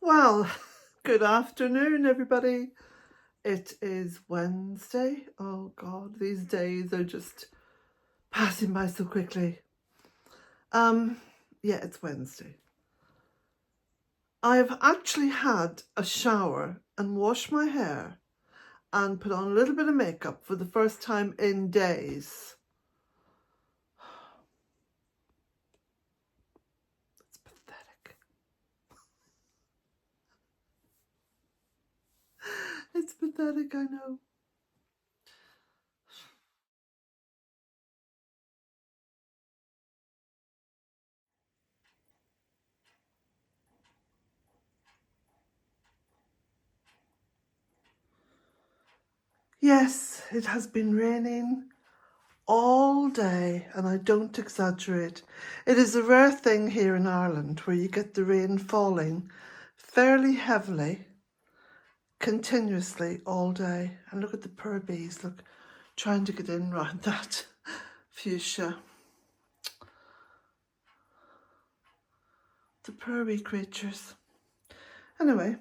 Well, good afternoon, everybody. It is Wednesday. Oh God, these days are just passing by so quickly. Yeah, it's Wednesday. I've actually had a shower and washed my hair and put on a little bit of makeup for the first time in days. It's pathetic. It's pathetic, I know. Yes, it has been raining all day, and I don't exaggerate. It is a rare thing here in Ireland where you get the rain falling fairly heavily, continuously all day. And look at the poor bees, look, trying to get in round that fuchsia. The poor wee creatures. Anyway,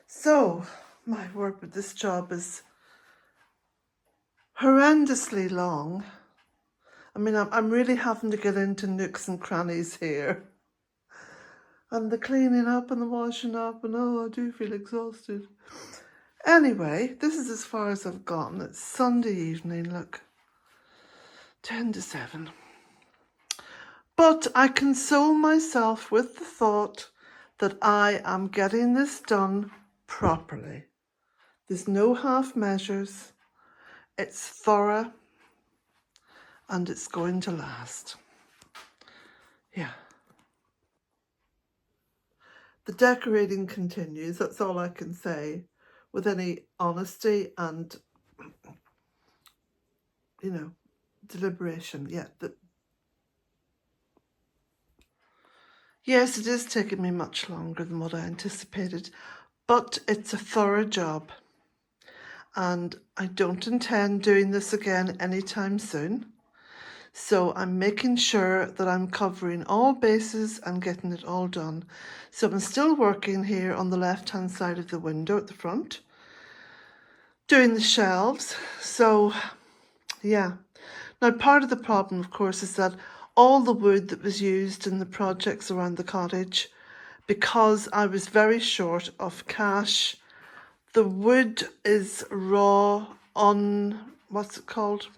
so my word, but this job is horrendously long. I mean, I'm really having to get into nooks and crannies here. And the cleaning up and the washing up, and oh, I do feel exhausted. Anyway, this is as far as I've gotten. It's Sunday evening, look, 10 to 7. But I console myself with the thought that I am getting this done properly. There's no half measures. It's thorough and it's going to last. Yeah. The decorating continues, that's all I can say, with any honesty and, you know, deliberation. Yeah. Yes, it is taking me much longer than what I anticipated, but it's a thorough job. And I don't intend doing this again anytime soon. So I'm making sure that I'm covering all bases and getting it all done. So I'm still working here on the left-hand side of the window at the front, doing the shelves. So, yeah. Now, part of the problem, of course, is that all the wood that was used in the projects around the cottage, because I was very short of cash, the wood is raw, what's it called?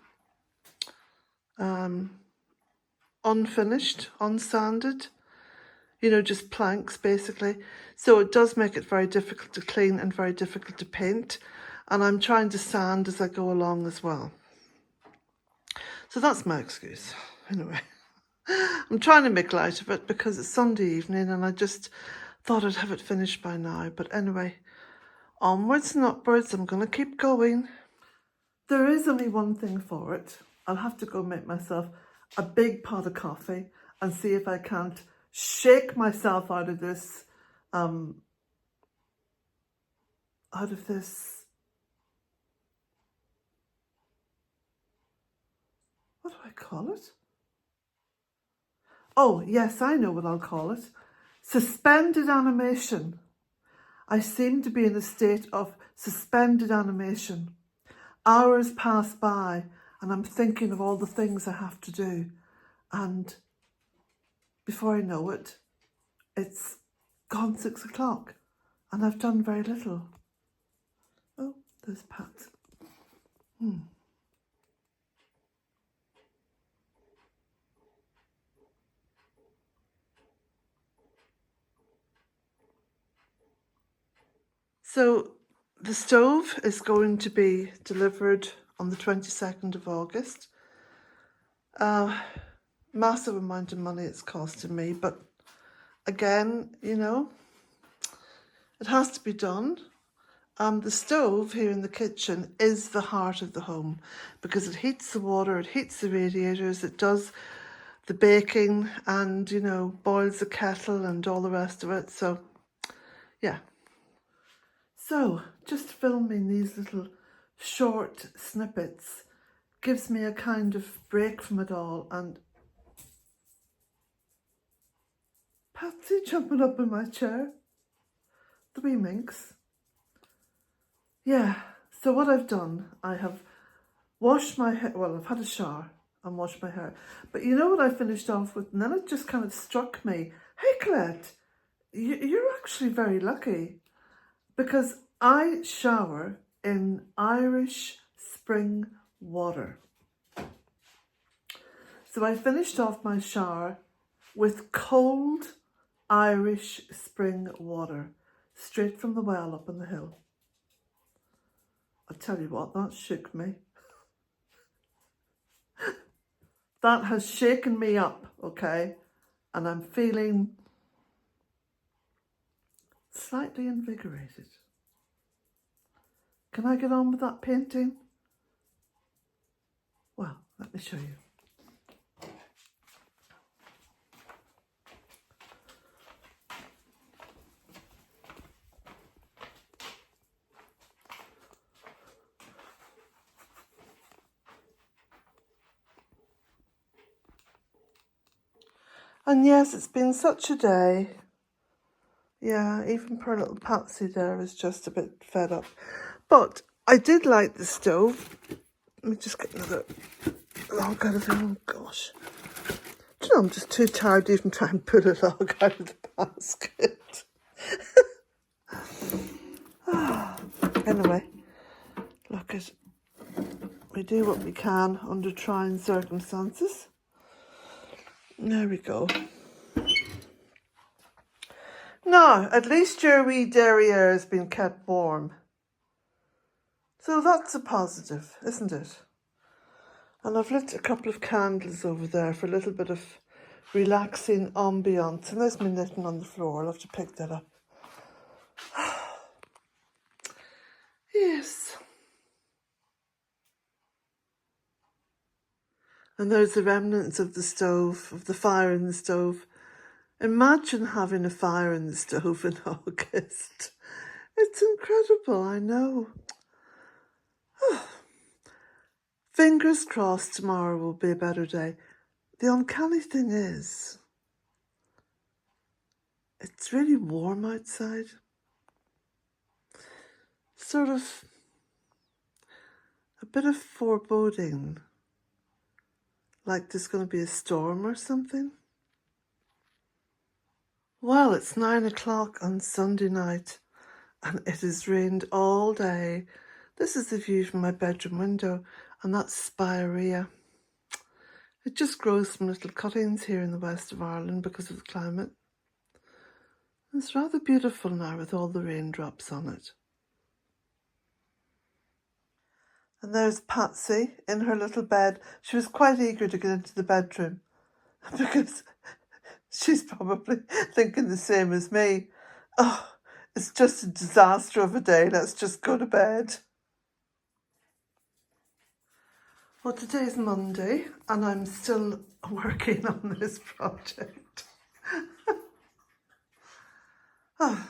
Unfinished, unsanded, you know, just planks basically. So it does make it very difficult to clean and very difficult to paint. And I'm trying to sand as I go along as well. So that's my excuse. Anyway, I'm trying to make light of it because it's Sunday evening and I just thought I'd have it finished by now. But anyway, onwards and upwards, I'm going to keep going. There is only one thing for it. I'll have to go make myself a big pot of coffee and see if I can't shake myself out of this, what do I call it? Oh, yes, I know what I'll call it. Suspended animation. I seem to be in a state of suspended animation. Hours pass by and I'm thinking of all the things I have to do. And before I know it, it's gone 6 o'clock and I've done very little. Oh, there's Pat. So the stove is going to be delivered on the 22nd of August. Massive amount of money it's costing me, but again, you know, it has to be done. The stove here in the kitchen is the heart of the home because it heats the water, it heats the radiators, it does the baking and, you know, boils the kettle and all the rest of it. So, yeah. So, just filming these little short snippets gives me a kind of break from it all and Patsy jumping up in my chair. The wee minx. Yeah, so what I've done, I have washed my hair. Well, I've had a shower and washed my hair. But you know what I finished off with? And then it just kind of struck me. Hey, Colette, you're actually very lucky because I shower in Irish spring water. So I finished off my shower with cold Irish spring water, straight from the well up on the hill. I tell you what, that shook me. That has shaken me up, okay? And I'm feeling slightly invigorated. Can I get on with that painting? Well, let me show you. And yes, it's been such a day. Yeah, even poor little Patsy there is just a bit fed up. But I did light the stove. Let me just get another log out of it. Oh gosh. Do you know, I'm just too tired to even try and put a log out of the basket. Anyway, look at, we do what we can under trying circumstances. There we go. Now, at least your wee derriere has been kept warm. So that's a positive, isn't it? And I've lit a couple of candles over there for a little bit of relaxing ambience. And there's my knitting on the floor. I'll have to pick that up. Yes. And there's the remnants of the stove, of the fire in the stove. Imagine having a fire in the stove in August. It's incredible, I know. Fingers crossed tomorrow will be a better day. The uncanny thing is, it's really warm outside. Sort of a bit of foreboding, like there's going to be a storm or something. Well, it's 9 o'clock on Sunday night and it has rained all day. This is the view from my bedroom window, and that's spirea. It just grows from little cuttings here in the west of Ireland because of the climate. It's rather beautiful now with all the raindrops on it. And there's Patsy in her little bed. She was quite eager to get into the bedroom because she's probably thinking the same as me. Oh, it's just a disaster of a day. Let's just go to bed. Well, today's Monday and I'm still working on this project. Oh.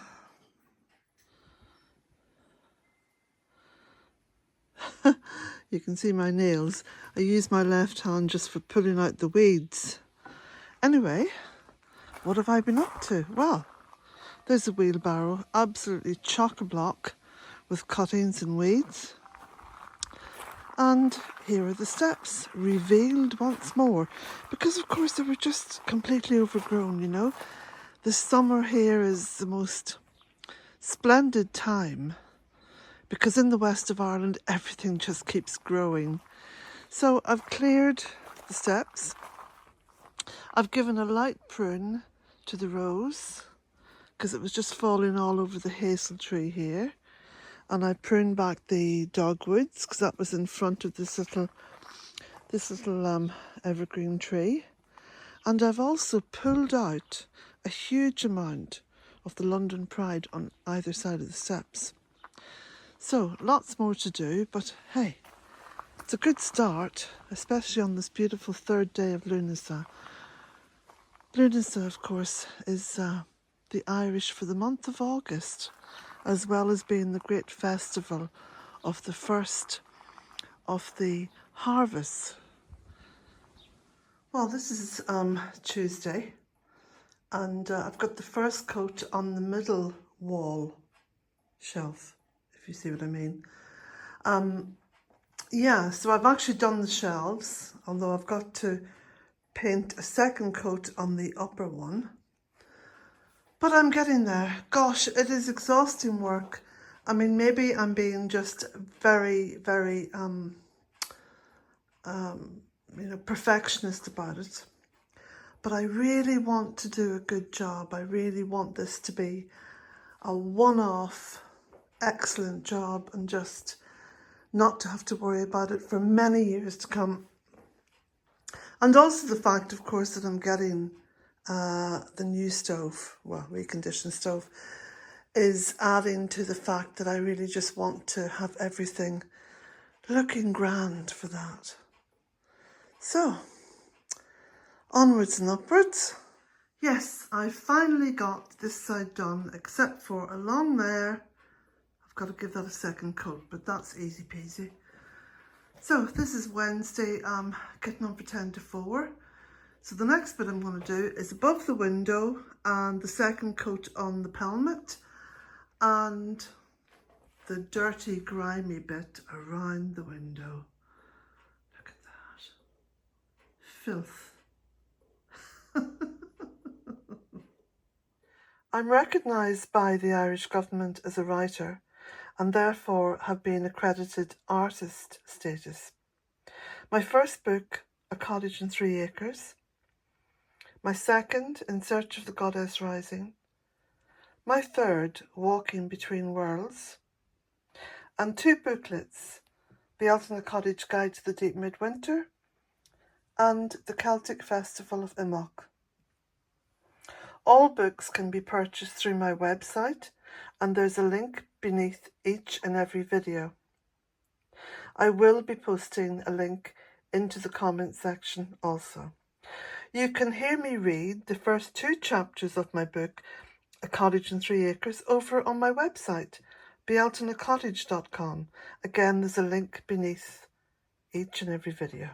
You can see my nails. I use my left hand just for pulling out the weeds. Anyway, what have I been up to? Well, there's a wheelbarrow, absolutely chock-a-block with cuttings and weeds. And here are the steps, revealed once more. Because of course they were just completely overgrown, you know. The summer here is the most splendid time, because in the west of Ireland everything just keeps growing. So I've cleared the steps. I've given a light prune to the rose because it was just falling all over the hazel tree here. And I pruned back the dogwoods because that was in front of this little evergreen tree. And I've also pulled out a huge amount of the London Pride on either side of the steps. So lots more to do, but hey, it's a good start, especially on this beautiful third day of Lunasa. Lunasa, of course, is the Irish for the month of August, as well as being the great festival of the first of the harvest. Well, this is Tuesday, And I've got the first coat on the middle wall shelf, if you see what I mean. Yeah, so I've actually done the shelves, although I've got to paint a second coat on the upper one. But I'm getting there. Gosh, it is exhausting work. I mean, maybe I'm being just very, very, perfectionist about it. But I really want to do a good job. I really want this to be a one-off, excellent job and just not to have to worry about it for many years to come. And also the fact, of course, that I'm getting the new stove, well, reconditioned stove, is adding to the fact that I really just want to have everything looking grand for that. So, onwards and upwards. Yes, I finally got this side done, except for along there. I've got to give that a second coat, but that's easy peasy. So this is Wednesday, getting on for 10 to 4. So the next bit I'm going to do is above the window and the second coat on the pelmet and the dirty, grimy bit around the window. Look at that. Filth. I'm recognised by the Irish government as a writer and therefore have been accredited artist status. My first book, A Cottage in 3 Acres. My second, In Search of the Goddess Rising. My third, Walking Between Worlds. And 2 booklets, Bealtaine Cottage Guide to the Deep Midwinter and The Celtic Festival of Immoch. All books can be purchased through my website and there's a link beneath each and every video. I will be posting a link into the comment section also. You can hear me read the first 2 chapters of my book, A Cottage in 3 Acres, over on my website, bealtainecottage.com. Again, there's a link beneath each and every video.